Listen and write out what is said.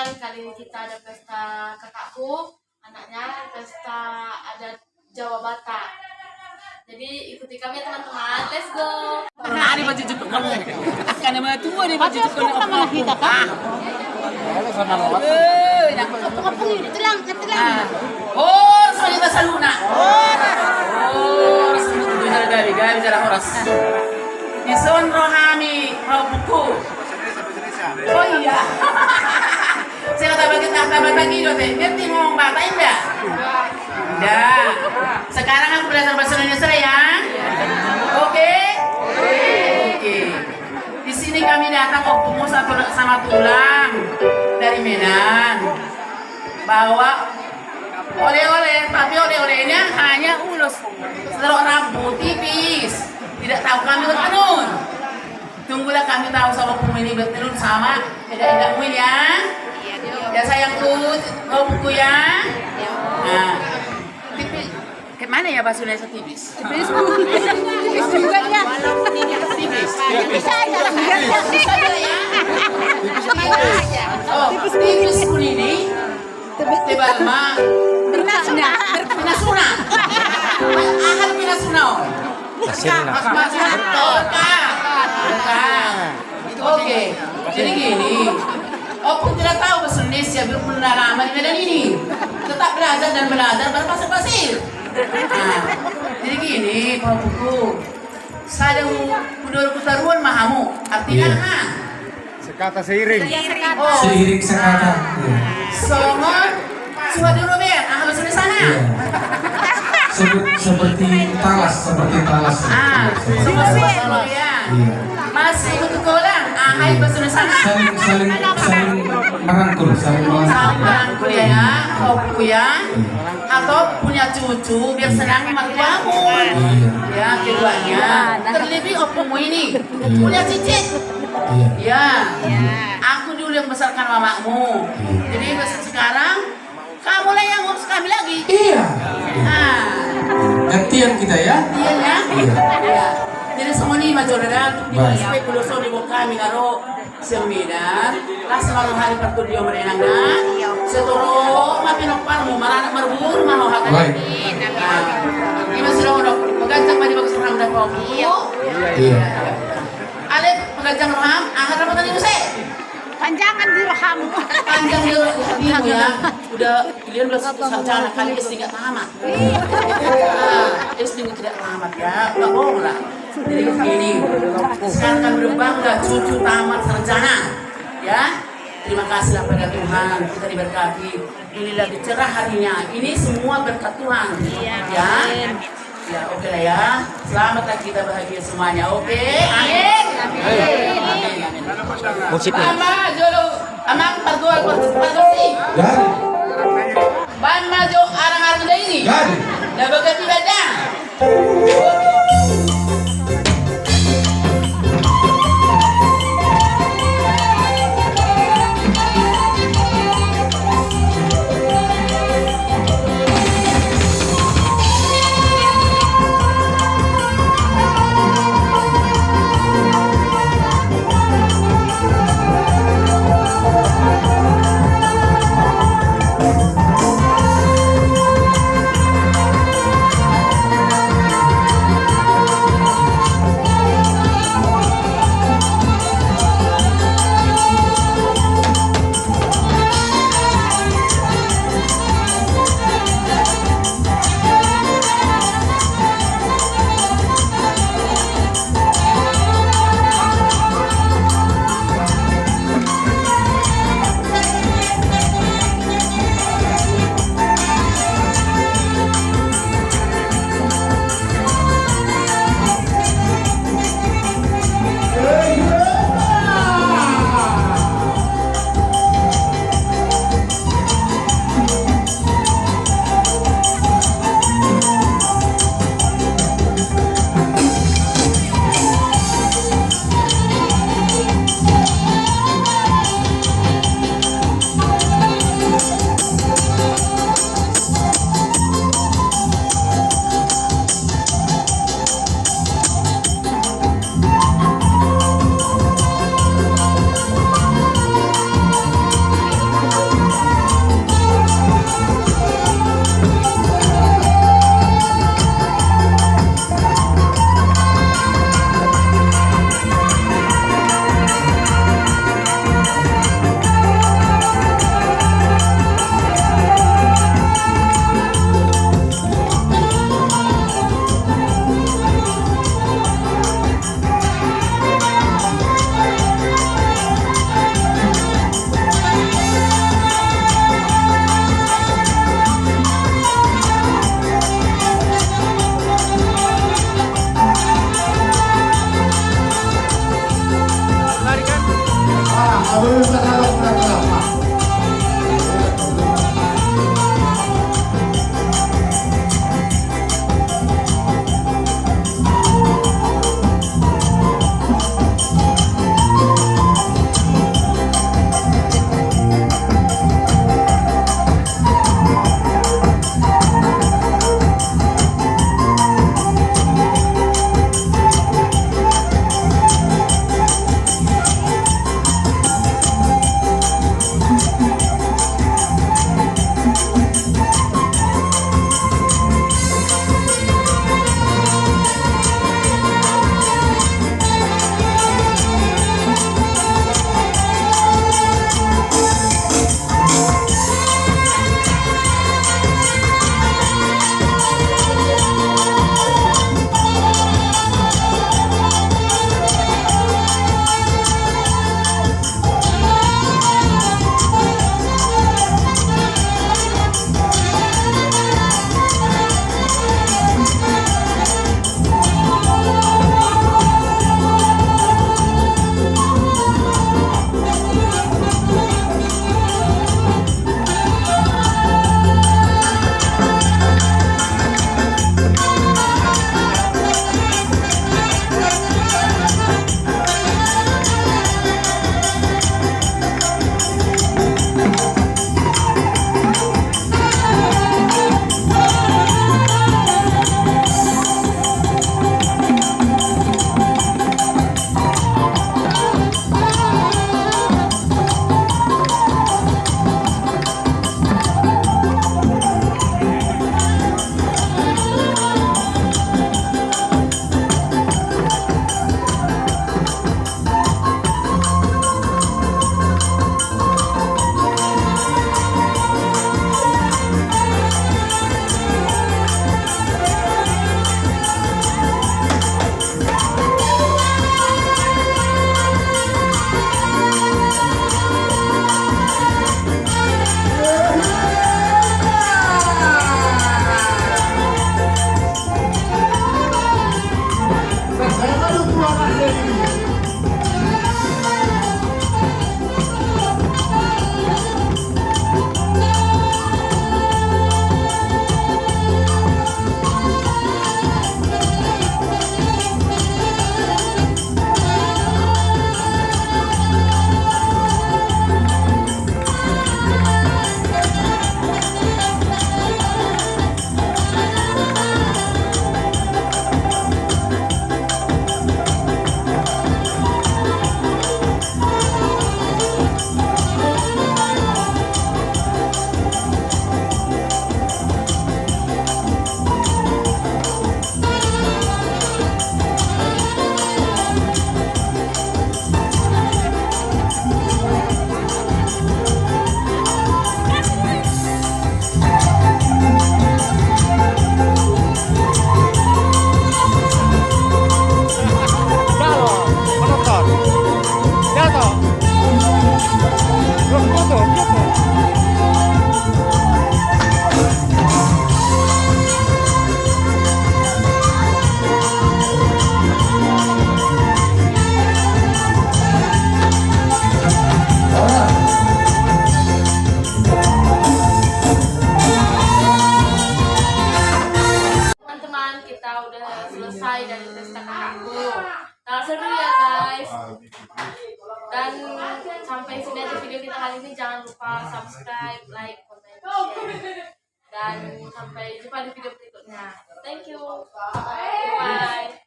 teman-teman, kali ini kita ada pesta kakakku, anaknya pesta adat Jawa Batak. Jadi ikuti kami ya teman-teman, let's go. Nah, ini baju cukup kamu. Akan nama tua di baju cukup kamu kita kan. Oh, soalnya bahasa Luna. Oh, sebenarnya gabi jalan horas. Di son rohami mau buku. Oh iya. Saya kata bagi bagi dong, ngerti ngomong Batak enggak? Enggak. Sekarang aku belajar bahasa Indonesia ya. Oke. Oke. Di sini kami datang ketemu sama tulang dari Medan. Bawa oleh-oleh, tapi oleh-olehnya hanya ulus. Setelah rambut tipis. Tidak tahu kami berkanun. Tunggulah kami tahu sama ini bertelur sama tidak ya. Ya sayangku, mau buku ya. Nah, tipis. Kemana ya bahasa Indonesia tipis? Tipis juga ya. Tipis. Oh, tipis pun ini. Tebal mah. Pinasuna. Ahal pinasuna. Oke, jadi gini. Opung tidak tahu bahasa Indonesia, belum pernah lama di Medan ini. Tetap belajar dan belajar berpasir-pasir. Nah, jadi gini, Pak Buku. Saya udah kutaruan mahamu. Artinya apa? Sekata seiring. Oh, Seiring sekata. Songon, sudah dulu Ben. Ah, bahasa di sana. Seperti talas. Semua ya. Masih ikut sekolah. Ah, hai bahasa di sana. Saling merangkul, Saling merangkul ya, Opung ya. Atau punya cucu biar senang mertuamu. Ya, keduanya. Terlebih Opungmu ini punya cicit. Ya. Aku dulu yang besarkan mamamu. Jadi sekarang kamu lah yang ngurus kami lagi. Iya. Nah, Gantian kita ya. iya ya. Iya. Jadi semua ini maju ada di SP Pulau Soli kami karo sembilan. Lah semalam hari pertudio merenang dah. Setoro makin opalmu maranak merbur mau hakan. Ini masih dong pegancang baju bagus ram dah kau. Iya. Ale pegancang ram, ahad apa tadi Muse? Panjangan di roham. Panjang dia dimu ya. Udah kalian udah sarjana kali SD nggak tamat. SD tidak tamat ya, nggak bohong lah. Jadi begini, sekarang kan berbangga cucu tamat sarjana, ya. Terima kasihlah pada Tuhan kita diberkati. Ini lagi cerah harinya. Ini semua berkat Tuhan, ya. Ya oke lah ya. Selamatlah kita bahagia semuanya. Oke, amin. Amin. Musiknya. Mama jolo, amang pergol persi. Jadi. Ban maju arang-arang ini. Jadi. Dah begitu dah. Dan sampai sini aja video kita kali ini. Jangan lupa subscribe, like, komen, share. Dan sampai jumpa di video berikutnya. Thank you. Bye.